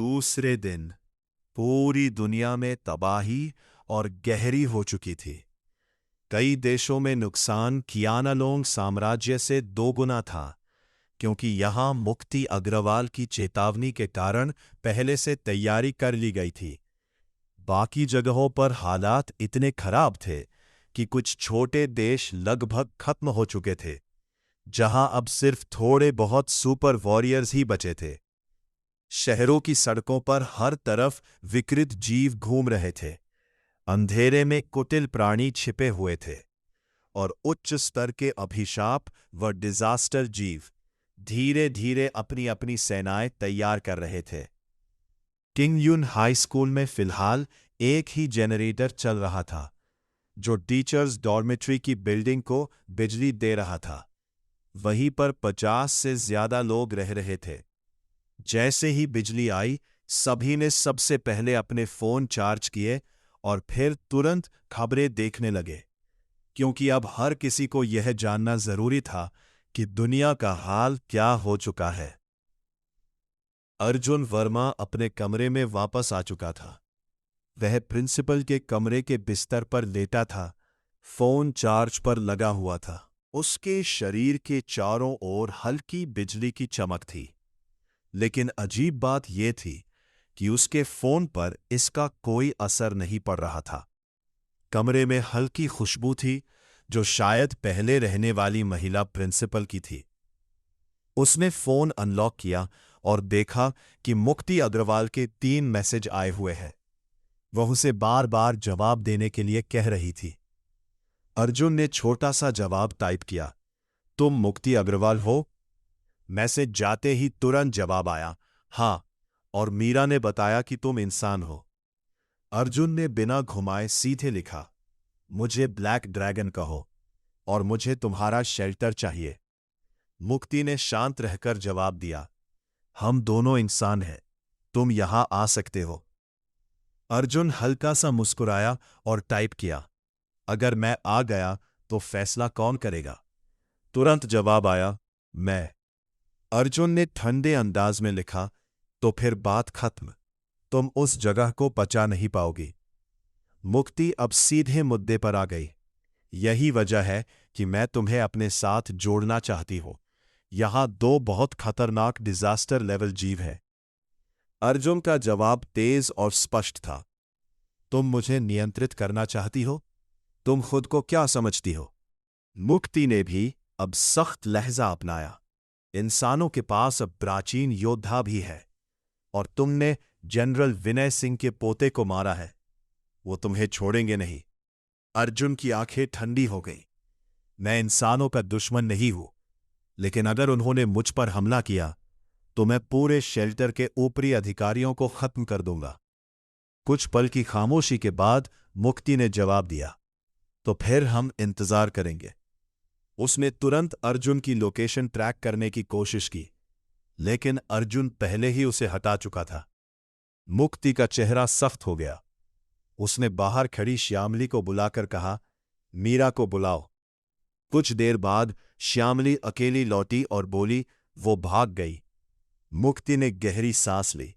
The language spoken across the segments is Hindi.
दूसरे दिन पूरी दुनिया में तबाही और गहरी हो चुकी थी। कई देशों में नुकसान कियानालोंग साम्राज्य से दोगुना था, क्योंकि यहां मुक्ति अग्रवाल की चेतावनी के कारण पहले से तैयारी कर ली गई थी। बाकी जगहों पर हालात इतने खराब थे कि कुछ छोटे देश लगभग खत्म हो चुके थे, जहां अब सिर्फ थोड़े बहुत सुपर वॉरियर्स ही बचे थे। शहरों की सड़कों पर हर तरफ विकृत जीव घूम रहे थे। अंधेरे में कुटिल प्राणी छिपे हुए थे, और उच्च स्तर के अभिशाप व डिजास्टर जीव धीरे धीरे अपनी अपनी सेनाएं तैयार कर रहे थे। किंग यून हाई स्कूल में फिलहाल एक ही जनरेटर चल रहा था, जो टीचर्स डॉर्मेट्री की बिल्डिंग को बिजली दे रहा था। वहीं पर 50 से ज्यादा लोग रह रहे थे। जैसे ही बिजली आई, सभी ने सबसे पहले अपने फोन चार्ज किए और फिर तुरंत खबरें देखने लगे, क्योंकि अब हर किसी को यह जानना जरूरी था कि दुनिया का हाल क्या हो चुका है। अर्जुन वर्मा अपने कमरे में वापस आ चुका था। वह प्रिंसिपल के कमरे के बिस्तर पर लेटा था, फोन चार्ज पर लगा हुआ था। उसके शरीर के चारों ओर हल्की बिजली की चमक थी, लेकिन अजीब बात यह थी कि उसके फोन पर इसका कोई असर नहीं पड़ रहा था। कमरे में हल्की खुशबू थी, जो शायद पहले रहने वाली महिला प्रिंसिपल की थी। उसने फोन अनलॉक किया और देखा कि मुक्ति अग्रवाल के 3 मैसेज आए हुए हैं। वह उसे बार बार जवाब देने के लिए कह रही थी। अर्जुन ने छोटा सा जवाब टाइप किया, तुम मुक्ति अग्रवाल हो? मैसेज जाते ही तुरंत जवाब आया, हां, और मीरा ने बताया कि तुम इंसान हो। अर्जुन ने बिना घुमाए सीधे लिखा, मुझे ब्लैक ड्रैगन कहो और मुझे तुम्हारा शेल्टर चाहिए। मुक्ति ने शांत रहकर जवाब दिया, हम दोनों इंसान हैं, तुम यहां आ सकते हो। अर्जुन हल्का सा मुस्कुराया और टाइप किया, अगर मैं आ गया तो फैसला कौन करेगा? तुरंत जवाब आया, मैं। अर्जुन ने ठंडे अंदाज में लिखा, तो फिर बात खत्म, तुम उस जगह को बचा नहीं पाओगी। मुक्ति अब सीधे मुद्दे पर आ गई, यही वजह है कि मैं तुम्हें अपने साथ जोड़ना चाहती हूं। यहां 2 बहुत खतरनाक डिजास्टर लेवल जीव हैं। अर्जुन का जवाब तेज और स्पष्ट था, तुम मुझे नियंत्रित करना चाहती हो? तुम खुद को क्या समझती हो? मुक्ति ने भी अब सख्त लहजा अपनाया, इंसानों के पास अब प्राचीन योद्धा भी है, और तुमने जनरल विनय सिंह के पोते को मारा है। वो तुम्हें छोड़ेंगे नहीं। अर्जुन की आंखें ठंडी हो गई। मैं इंसानों का दुश्मन नहीं हूं, लेकिन अगर उन्होंने मुझ पर हमला किया तो मैं पूरे शेल्टर के ऊपरी अधिकारियों को खत्म कर दूंगा। कुछ पल की खामोशी के बाद मुक्ति ने जवाब दिया, तो फिर हम इंतजार करेंगे। उसने तुरंत अर्जुन की लोकेशन ट्रैक करने की कोशिश की, लेकिन अर्जुन पहले ही उसे हटा चुका था। मुक्ति का चेहरा सख्त हो गया। उसने बाहर खड़ी श्यामली को बुलाकर कहा, मीरा को बुलाओ। कुछ देर बाद श्यामली अकेली लौटी और बोली, वो भाग गई। मुक्ति ने गहरी सांस ली।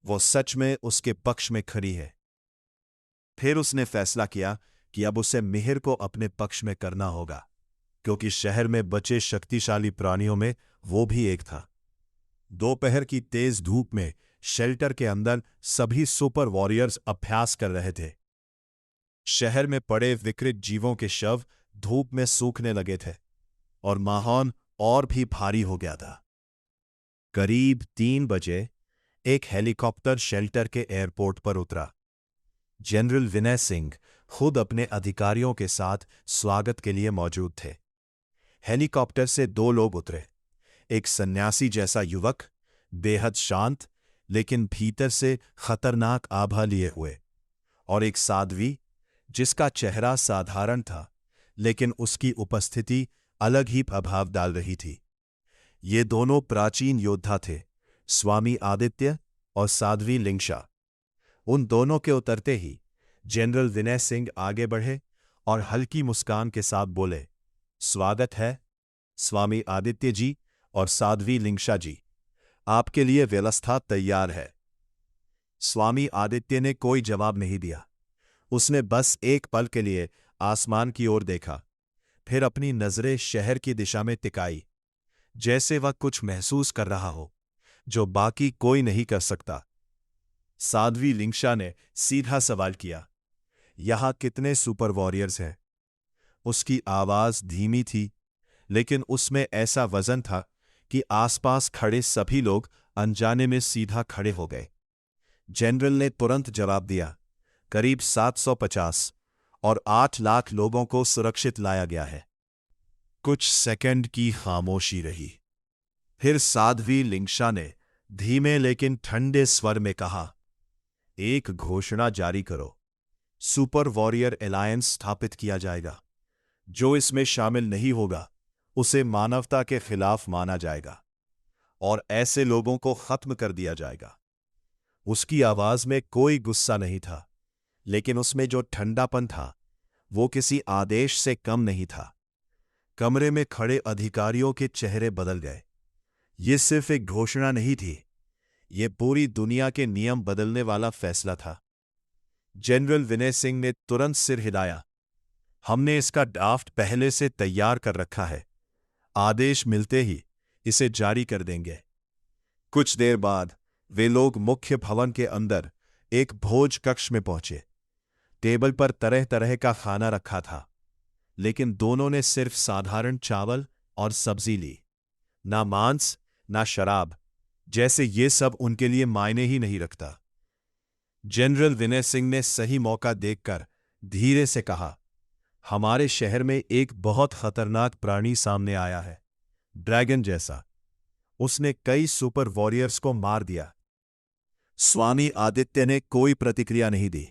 वो सच में उसके पक्ष में खड़ी है। फिर उसने फैसला किया कि अब उसे मिहिर को अपने पक्ष में करना होगा, क्योंकि शहर में बचे शक्तिशाली प्राणियों में वो भी एक था। दोपहर की तेज धूप में शेल्टर के अंदर सभी सुपर वॉरियर्स अभ्यास कर रहे थे। शहर में पड़े विकृत जीवों के शव धूप में सूखने लगे थे, और माहौल और भी भारी हो गया था। करीब 3 बजे एक हेलीकॉप्टर शेल्टर के एयरपोर्ट पर उतरा। जनरल विनय सिंह खुद अपने अधिकारियों के साथ स्वागत के लिए मौजूद थे। हेलीकॉप्टर से 2 लोग उतरे, एक सन्यासी जैसा युवक, बेहद शांत लेकिन भीतर से खतरनाक आभा लिए हुए, और एक साध्वी जिसका चेहरा साधारण था, लेकिन उसकी उपस्थिति अलग ही प्रभाव डाल रही थी। ये दोनों प्राचीन योद्धा थे, स्वामी आदित्य और साध्वी लिंगशा। उन दोनों के उतरते ही जनरल विनय सिंह आगे बढ़े और हल्की मुस्कान के साथ बोले, स्वागत है स्वामी आदित्य जी और साध्वी लिंगशा जी, आपके लिए व्यवस्था तैयार है। स्वामी आदित्य ने कोई जवाब नहीं दिया। उसने बस एक पल के लिए आसमान की ओर देखा, फिर अपनी नजरें शहर की दिशा में टिकाई, जैसे वह कुछ महसूस कर रहा हो जो बाकी कोई नहीं कर सकता। साध्वी लिंगशा ने सीधा सवाल किया, यहां कितने सुपर वॉरियर्स हैं? उसकी आवाज धीमी थी, लेकिन उसमें ऐसा वजन था कि आसपास खड़े सभी लोग अनजाने में सीधा खड़े हो गए। जनरल ने तुरंत जवाब दिया, करीब 750 और 8 लाख लोगों को सुरक्षित लाया गया है। कुछ सेकंड की खामोशी रही। फिर साध्वी लिंगशा ने धीमे लेकिन ठंडे स्वर में कहा, एक घोषणा जारी करो। सुपर वॉरियर अलायंस स्थापित किया जाएगा। जो इसमें शामिल नहीं होगा उसे मानवता के खिलाफ माना जाएगा और ऐसे लोगों को खत्म कर दिया जाएगा। उसकी आवाज में कोई गुस्सा नहीं था, लेकिन उसमें जो ठंडापन था वो किसी आदेश से कम नहीं था। कमरे में खड़े अधिकारियों के चेहरे बदल गए। ये सिर्फ एक घोषणा नहीं थी, ये पूरी दुनिया के नियम बदलने वाला फैसला था। जनरल विनय सिंह ने तुरंत सिर हिलाया, हमने इसका ड्राफ्ट पहले से तैयार कर रखा है। आदेश मिलते ही इसे जारी कर देंगे। कुछ देर बाद वे लोग मुख्य भवन के अंदर एक भोज कक्ष में पहुंचे। टेबल पर तरह तरह का खाना रखा था, लेकिन दोनों ने सिर्फ साधारण चावल और सब्जी ली। ना मांस, ना शराब, जैसे ये सब उनके लिए मायने ही नहीं रखता। जनरल विनय सिंह ने सही मौका देखकर धीरे से कहा, हमारे शहर में एक बहुत खतरनाक प्राणी सामने आया है, ड्रैगन जैसा। उसने कई सुपर वॉरियर्स को मार दिया। स्वामी आदित्य ने कोई प्रतिक्रिया नहीं दी।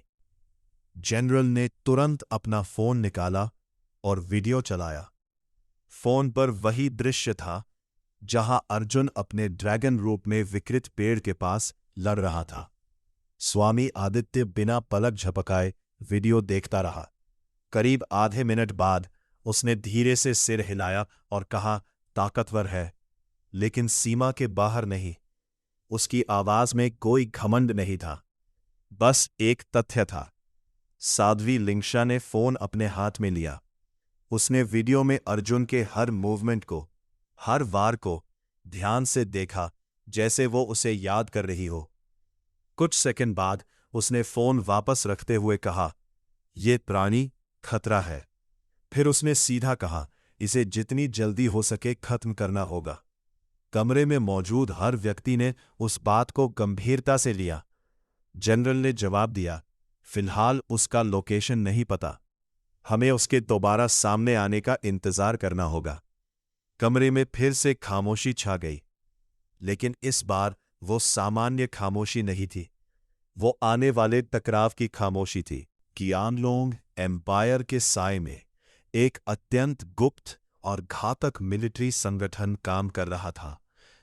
जनरल ने तुरंत अपना फोन निकाला और वीडियो चलाया। फोन पर वही दृश्य था जहां अर्जुन अपने ड्रैगन रूप में विकृत पेड़ के पास लड़ रहा था। स्वामी आदित्य बिना पलक झपकाए वीडियो देखता रहा। करीब आधे मिनट बाद उसने धीरे से सिर हिलाया और कहा, ताकतवर है, लेकिन सीमा के बाहर नहीं। उसकी आवाज में कोई घमंड नहीं था, बस एक तथ्य था। साध्वी लिंगशा ने फोन अपने हाथ में लिया। उसने वीडियो में अर्जुन के हर मूवमेंट को, हर वार को ध्यान से देखा, जैसे वो उसे याद कर रही हो। कुछ सेकंड बाद उसने फोन वापस रखते हुए कहा, यह प्राणी खतरा है। फिर उसने सीधा कहा, इसे जितनी जल्दी हो सके खत्म करना होगा। कमरे में मौजूद हर व्यक्ति ने उस बात को गंभीरता से लिया। जनरल ने जवाब दिया, फिलहाल उसका लोकेशन नहीं पता, हमें उसके दोबारा सामने आने का इंतजार करना होगा। कमरे में फिर से खामोशी छा गई, लेकिन इस बार वो सामान्य खामोशी नहीं थी, वो आने वाले टकराव की खामोशी थी। कियानलोंग एम्पायर के साए में एक अत्यंत गुप्त और घातक मिलिट्री संगठन काम कर रहा था,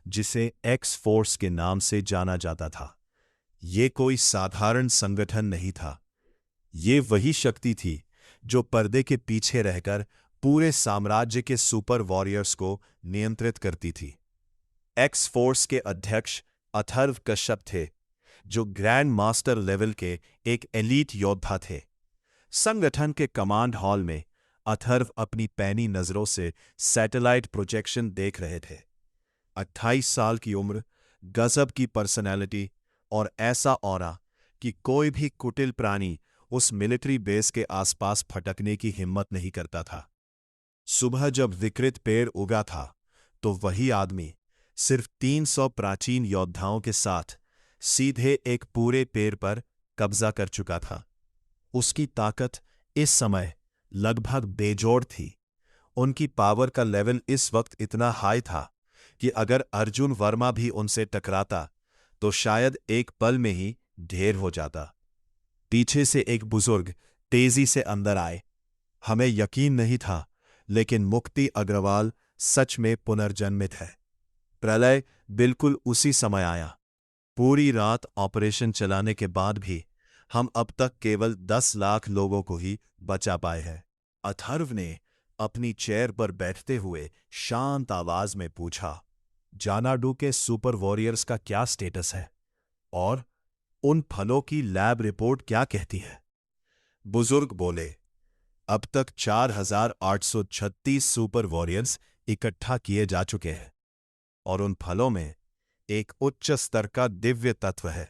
जिसे एक्स फोर्स के नाम से जाना जाता था। ये कोई साधारण संगठन नहीं था, ये वही शक्ति थी जो पर्दे के पीछे रहकर पूरे साम्राज्य के सुपर वॉरियर्स को नियंत्रित करती थी। एक्स फोर्स के अध्यक्ष अथर्व कश्यप थे, जो ग्रैंड मास्टर लेवल के एक एलीट योद्धा थे। संगठन के कमांड हॉल में अथर्व अपनी पैनी नजरों से सैटेलाइट प्रोजेक्शन देख रहे थे। 28 साल की उम्र, गजब की पर्सनैलिटी और ऐसा ऑरा कि कोई भी कुटिल प्राणी उस मिलिट्री बेस के आसपास फटकने की हिम्मत नहीं करता था। सुबह जब विकृत पेड़ उगा था, तो वही आदमी सिर्फ 300 प्राचीन योद्धाओं के साथ सीधे एक पूरे पेड़ पर कब्जा कर चुका था। उसकी ताकत इस समय लगभग बेजोड़ थी। उनकी पावर का लेवल इस वक्त इतना हाई था कि अगर अर्जुन वर्मा भी उनसे टकराता तो शायद एक पल में ही ढेर हो जाता। पीछे से एक बुजुर्ग तेजी से अंदर आए। हमें यकीन नहीं था, लेकिन मुक्ति अग्रवाल सच में पुनर्जन्मित है। प्रलय बिल्कुल उसी समय आया। पूरी रात ऑपरेशन चलाने के बाद भी हम अब तक केवल 10 लाख लोगों को ही बचा पाए हैं। अथर्व ने अपनी चेयर पर बैठते हुए शांत आवाज में पूछा, जानाडू के सुपर वॉरियर्स का क्या स्टेटस है? और उन फलों की लैब रिपोर्ट क्या कहती है? बुजुर्ग बोले, अब तक 4836 सुपर वॉरियर्स इकट्ठा किए जा चुके हैं और उन फलों में एक उच्च स्तर का दिव्य तत्व है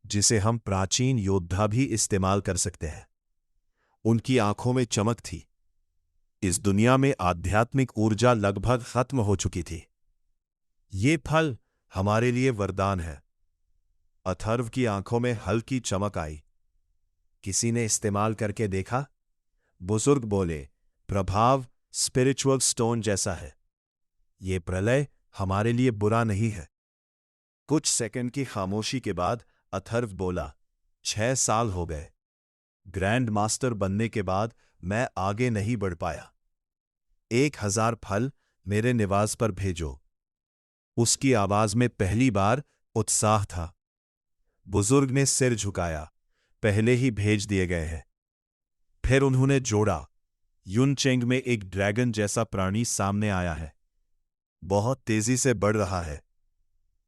जिसे हम प्राचीन योद्धा भी इस्तेमाल कर सकते हैं। उनकी आंखों में चमक थी। इस दुनिया में आध्यात्मिक ऊर्जा लगभग खत्म हो चुकी थी। ये फल हमारे लिए वरदान है। अथर्व की आंखों में हल्की चमक आई। किसी ने इस्तेमाल करके देखा? बुजुर्ग बोले, प्रभाव स्पिरिचुअल स्टोन जैसा है। ये प्रलय हमारे लिए बुरा नहीं है। कुछ सेकंड की खामोशी के बाद अथर्व बोला, 6 साल हो गए। ग्रैंड मास्टर बनने के बाद मैं आगे नहीं बढ़ पाया। 1000 फल मेरे निवास पर भेजो। उसकी आवाज में पहली बार उत्साह था। बुजुर्ग ने सिर झुकाया, पहले ही भेज दिए गए हैं। फिर उन्होंने जोड़ा, युनचेंग में एक ड्रैगन जैसा प्राणी सामने आया है। बहुत तेजी से बढ़ रहा है।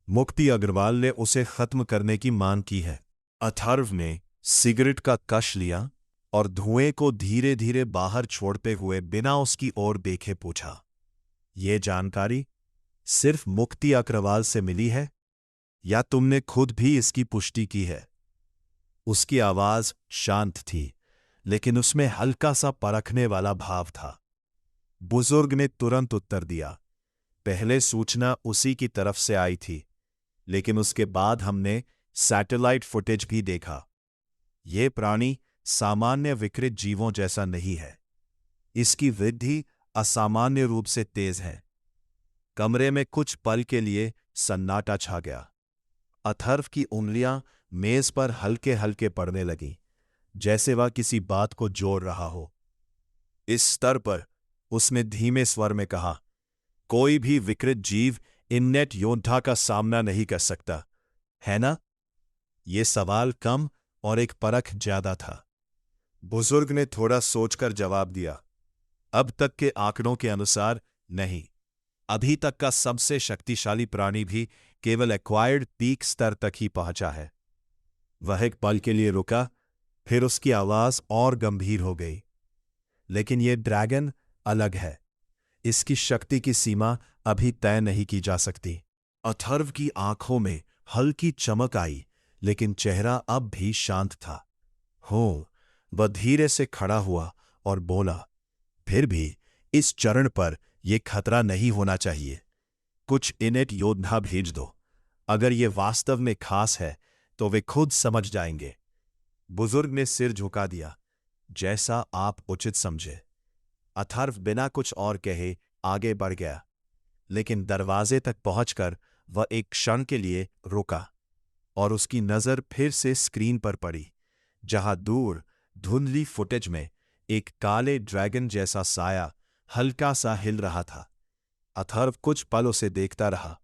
मुक्ति अग्रवाल ने उसे खत्म करने की मांग की है। अथर्व ने सिगरेट का कश लिया और धुएं को धीरे धीरे बाहर छोड़ते हुए बिना उसकी ओर देखे पूछा, ये जानकारी सिर्फ मुक्ति अग्रवाल से मिली है या तुमने खुद भी इसकी पुष्टि की है? उसकी आवाज शांत थी, लेकिन उसमें हल्का सा परखने वाला भाव था। बुजुर्ग ने तुरंत उत्तर दिया, पहले सूचना उसी की तरफ से आई थी, लेकिन उसके बाद हमने सैटेलाइट फुटेज भी देखा। यह प्राणी सामान्य विकृत जीवों जैसा नहीं है। इसकी वृद्धि असामान्य रूप से तेज है। कमरे में कुछ पल के लिए सन्नाटा छा गया। अथर्व की उंगलियां मेज पर हल्के हल्के पड़ने लगीं, जैसे वह किसी बात को जोड़ रहा हो। इस स्तर पर उसने धीमे स्वर में कहा, कोई भी विकृत जीव इननेट योद्धा का सामना नहीं कर सकता, है ना? यह सवाल कम और एक परख ज्यादा था। बुजुर्ग ने थोड़ा सोचकर जवाब दिया, अब तक के आंकड़ों के अनुसार नहीं। अभी तक का सबसे शक्तिशाली प्राणी भी केवल एक्वायर्ड पीक स्तर तक ही पहुंचा है। वह एक पल के लिए रुका, फिर उसकी आवाज और गंभीर हो गई। लेकिन यह ड्रैगन अलग है। इसकी शक्ति की सीमा अभी तय नहीं की जा सकती। अथर्व की आंखों में हल्की चमक आई, लेकिन चेहरा अब भी शांत था। वह धीरे से खड़ा हुआ और बोला, फिर भी इस चरण पर यह खतरा नहीं होना चाहिए। कुछ इनेट योद्धा भेज दो। अगर यह वास्तव में खास है तो वे खुद समझ जाएंगे। बुजुर्ग ने सिर झुका दिया, जैसा आप उचित समझे। अथर्व बिना कुछ और कहे आगे बढ़ गया, लेकिन दरवाजे तक पहुंचकर वह एक क्षण के लिए रुका और उसकी नजर फिर से स्क्रीन पर पड़ी, जहां दूर धुंधली फुटेज में एक काले ड्रैगन जैसा साया हल्का सा हिल रहा था। अथर्व कुछ पल उसे देखता रहा,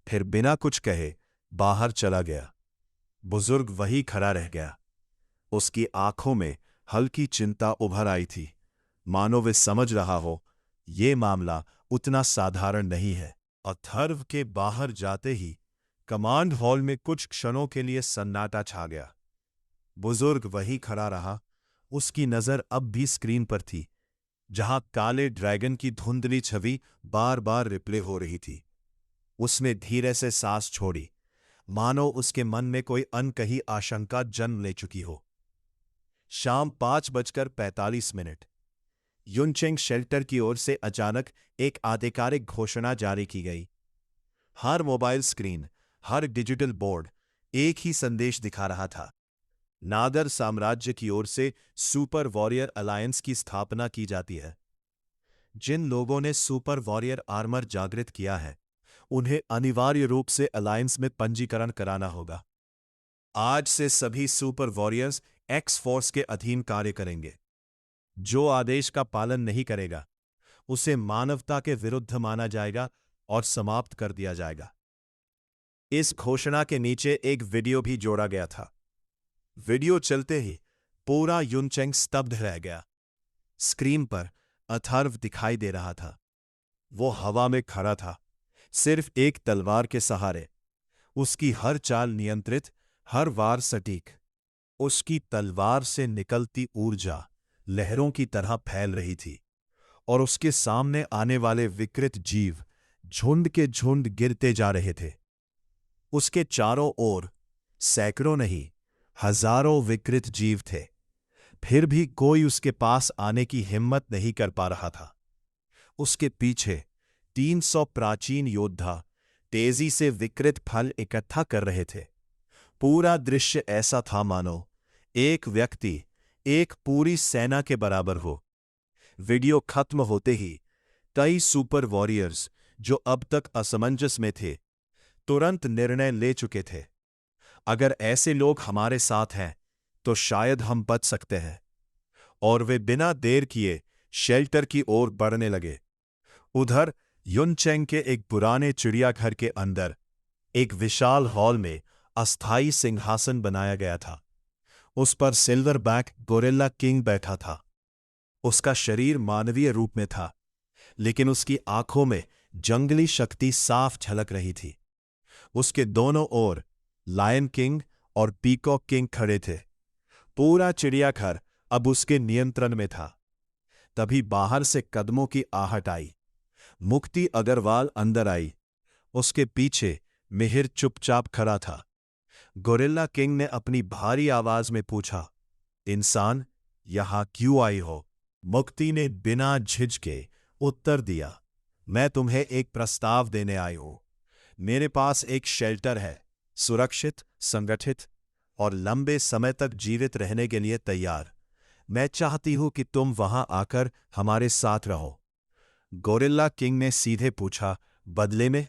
फिर बिना कुछ कहे बाहर चला गया। बुजुर्ग वहीं खड़ा रह गया। उसकी आंखों में हल्की चिंता उभर आई थी, मानो वे समझ रहा हो ये मामला उतना साधारण नहीं है। अथर्व के बाहर जाते ही कमांड हॉल में कुछ क्षणों के लिए सन्नाटा छा गया। बुजुर्ग वहीं खड़ा रहा। उसकी नजर अब भी स्क्रीन पर थी, जहां काले ड्रैगन की धुंधली छवि बार बार रिप्ले हो रही थी। उसने धीरे से सांस छोड़ी, मानो उसके मन में कोई अनकही आशंका जन्म ले चुकी हो। शाम 5:45 युनचेंग शेल्टर की ओर से अचानक एक आधिकारिक घोषणा जारी की गई। हर मोबाइल स्क्रीन, हर डिजिटल बोर्ड एक ही संदेश दिखा रहा था। नागर साम्राज्य की ओर से सुपर वॉरियर अलायंस की स्थापना की जाती है। जिन लोगों ने सुपर वॉरियर आर्मर जागृत किया है, उन्हें अनिवार्य रूप से अलायंस में पंजीकरण कराना होगा। आज से सभी सुपर वॉरियर्स एक्स फोर्स के अधीन कार्य करेंगे। जो आदेश का पालन नहीं करेगा, उसे मानवता के विरुद्ध माना जाएगा और समाप्त कर दिया जाएगा। इस घोषणा के नीचे एक वीडियो भी जोड़ा गया था। वीडियो चलते ही पूरा युनचेंग स्तब्ध रह गया। स्क्रीन पर अथर्व दिखाई दे रहा था। वो हवा में खड़ा था, सिर्फ एक तलवार के सहारे। उसकी हर चाल नियंत्रित, हर वार सटीक। उसकी तलवार से निकलती ऊर्जा लहरों की तरह फैल रही थी और उसके सामने आने वाले विकृत जीव झुंड के झुंड गिरते जा रहे थे। उसके चारों ओर सैकड़ों नहीं, हजारों विकृत जीव थे। फिर भी कोई उसके पास आने की हिम्मत नहीं कर पा रहा था। उसके पीछे 300 प्राचीन योद्धा तेजी से विकृत फल इकट्ठा कर रहे थे। पूरा दृश्य ऐसा था मानो एक व्यक्ति एक पूरी सेना के बराबर हो। वीडियो खत्म होते ही कई सुपर वॉरियर्स जो अब तक असमंजस में थे तुरंत निर्णय ले चुके थे। अगर ऐसे लोग हमारे साथ हैं तो शायद हम बच सकते हैं। और वे बिना देर किए शेल्टर की ओर बढ़ने लगे। उधर युनचेंग के एक पुराने चिड़ियाघर के अंदर एक विशाल हॉल में अस्थायी सिंहासन बनाया गया था। उस पर सिल्वरबैक गोरिल्ला किंग बैठा था। उसका शरीर मानवीय रूप में था, लेकिन उसकी आंखों में जंगली शक्ति साफ झलक रही थी। उसके दोनों ओर लायन किंग और पीकॉक किंग खड़े थे। पूरा चिड़ियाघर अब उसके नियंत्रण में था। तभी बाहर से कदमों की आहट आई। मुक्ति अग्रवाल अंदर आई। उसके पीछे मिहिर चुपचाप खड़ा था। गोरिल्ला किंग ने अपनी भारी आवाज में पूछा, इंसान, यहां क्यों आई हो? मुक्ति ने बिना झिझके उत्तर दिया, मैं तुम्हें एक प्रस्ताव देने आई हूं। मेरे पास एक शेल्टर है, सुरक्षित, संगठित और लंबे समय तक जीवित रहने के लिए तैयार। मैं चाहती हूं कि तुम वहां आकर हमारे साथ रहो। गोरिल्ला किंग ने सीधे पूछा, बदले में?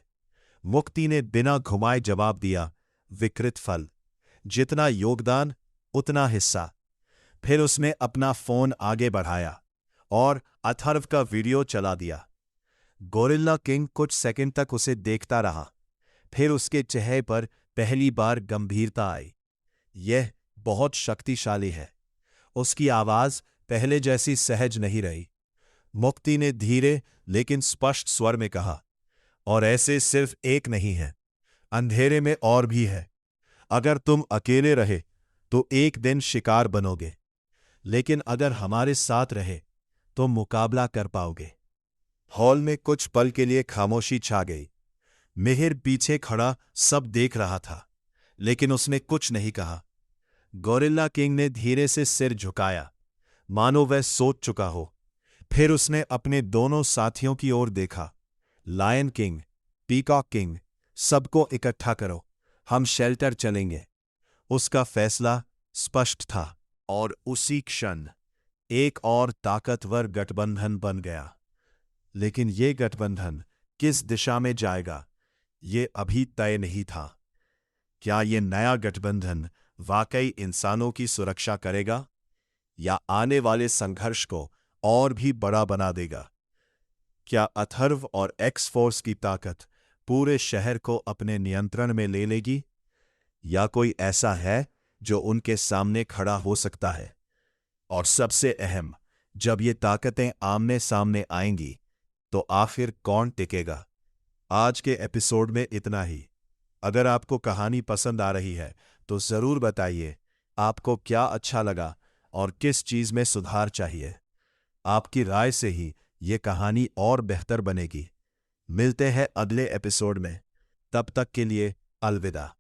मुक्ति ने बिना घुमाए जवाब दिया, विकृत फल। जितना योगदान उतना हिस्सा। फिर उसने अपना फोन आगे बढ़ाया और अथर्व का वीडियो चला दिया। गोरिल्ला किंग कुछ सेकंड तक उसे देखता रहा। फिर उसके चेहरे पर पहली बार गंभीरता आई। यह बहुत शक्तिशाली है। उसकी आवाज पहले जैसी सहज नहीं रही। मुक्ति ने धीरे लेकिन स्पष्ट स्वर में कहा, और ऐसे सिर्फ एक नहीं है, अंधेरे में और भी है। अगर तुम अकेले रहे तो एक दिन शिकार बनोगे, लेकिन अगर हमारे साथ रहे तो मुकाबला कर पाओगे। हॉल में कुछ पल के लिए खामोशी छा गई। मिहिर पीछे खड़ा सब देख रहा था, लेकिन उसने कुछ नहीं कहा। गोरिल्ला किंग ने धीरे से सिर झुकाया, मानो वह सोच चुका हो। फिर उसने अपने दोनों साथियों की ओर देखा। लायन किंग, पीकॉक किंग, सबको इकट्ठा करो, हम शेल्टर चलेंगे। उसका फैसला स्पष्ट था और उसी क्षण एक और ताकतवर गठबंधन बन गया। लेकिन ये गठबंधन किस दिशा में जाएगा, ये अभी तय नहीं था। क्या ये नया गठबंधन वाकई इंसानों की सुरक्षा करेगा या आने वाले संघर्ष को और भी बड़ा बना देगा? क्या अथर्व और एक्स फोर्स की ताकत पूरे शहर को अपने नियंत्रण में ले लेगी, या कोई ऐसा है जो उनके सामने खड़ा हो सकता है? और सबसे अहम, जब ये ताकतें आमने सामने आएंगी तो आखिर कौन टिकेगा? आज के एपिसोड में इतना ही। अगर आपको कहानी पसंद आ रही है तो जरूर बताइए आपको क्या अच्छा लगा और किस चीज में सुधार चाहिए। आपकी राय से ही ये कहानी और बेहतर बनेगी। मिलते हैं अगले एपिसोड में। तब तक के लिए अलविदा।